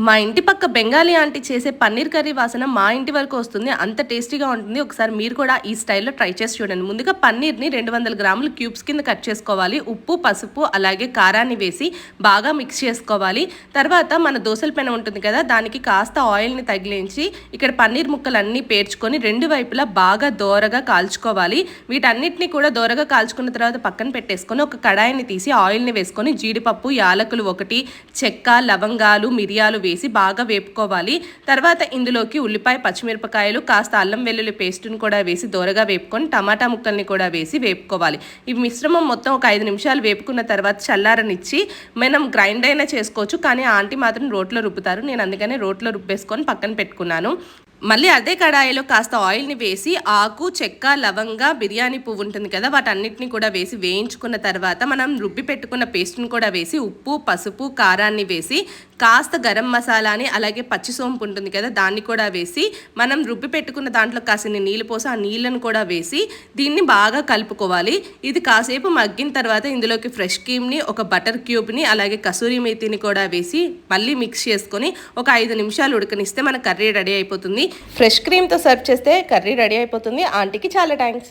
మా ఇంటి పక్క బెంగాలీ ఆంటీ చేసే పన్నీర్ కర్రీ వాసన మా ఇంటి వరకు వస్తుంది. అంత టేస్టీగా ఉంటుంది. ఒకసారి మీరు కూడా ఈ స్టైల్లో ట్రై చేసి చూడండి. ముందుగా పన్నీర్ని 200 గ్రాములు క్యూబ్స్ కింద కట్ చేసుకోవాలి. ఉప్పు, పసుపు అలాగే కారాన్ని వేసి బాగా మిక్స్ చేసుకోవాలి. తర్వాత మన దోసల పెనం ఉంటుంది కదా, దానికి కాస్త ఆయిల్ని తగిలించి ఇక్కడ పన్నీర్ ముక్కలన్నీ పేర్చుకొని రెండు వైపులా బాగా దోరగా కాల్చుకోవాలి. వీటన్నిటిని కూడా దోరగా కాల్చుకున్న తర్వాత పక్కన పెట్టేసుకొని ఒక కడాయిని తీసి ఆయిల్ని వేసుకొని జీడిపప్పు, యాలకులు 1, చెక్క, లవంగాలు, మిరియాలు వేసి బాగా వేపుకోవాలి. తర్వాత ఇందులోకి ఉల్లిపాయ, పచ్చిమిరపకాయలు, కాస్త అల్లం వెల్లుల్లి పేస్ట్ని కూడా వేసి దోరగా వేపుకొని టమాటా ముక్కల్ని కూడా వేసి వేపుకోవాలి. ఈ మిశ్రమం మొత్తం ఒక 5 నిమిషాలు వేపుకున్న తర్వాత చల్లారనిచ్చి మనం గ్రైండ్ అయినా చేసుకోవచ్చు, కానీ ఆంటీ మాత్రం రోట్లో రుబ్బుతారు. నేను అందుకనే రోట్లో రుబ్బేసుకొని పక్కన పెట్టుకున్నాను. మళ్ళీ అదే కడాయిలో కాస్త ఆయిల్ని వేసి ఆకు, చెక్క, లవంగా, బిర్యానీ పువ్వు ఉంటుంది కదా, వాటన్నిటిని కూడా వేసి వేయించుకున్న తర్వాత మనం రుబ్బి పెట్టుకున్న పేస్ట్ని కూడా వేసి ఉప్పు, పసుపు, కారాన్ని వేసి కాస్త గరం మసాలాని అలాగే పచ్చి సోంపు ఉంటుంది కదా, దాన్ని కూడా వేసి మనం రుబ్బి పెట్టుకున్న దాంట్లో కాసిన నీళ్ళు పోసి ఆ నీళ్ళను కూడా వేసి దీన్ని బాగా కలుపుకోవాలి. ఇది కాసేపు మగ్గిన తర్వాత ఇందులోకి ఫ్రెష్ క్రీమ్ని, ఒక బటర్ క్యూబ్ని అలాగే కసూరి మేతిని కూడా వేసి మళ్ళీ మిక్స్ చేసుకొని ఒక 5 నిమిషాలు ఉడకనిస్తే మన కర్రీ రెడీ అయిపోతుంది. ఫ్రెష్ క్రీమ్తో సర్వ్ చేస్తే కర్రీ రెడీ అయిపోతుంది. ఆంటీకి చాలా థ్యాంక్స్.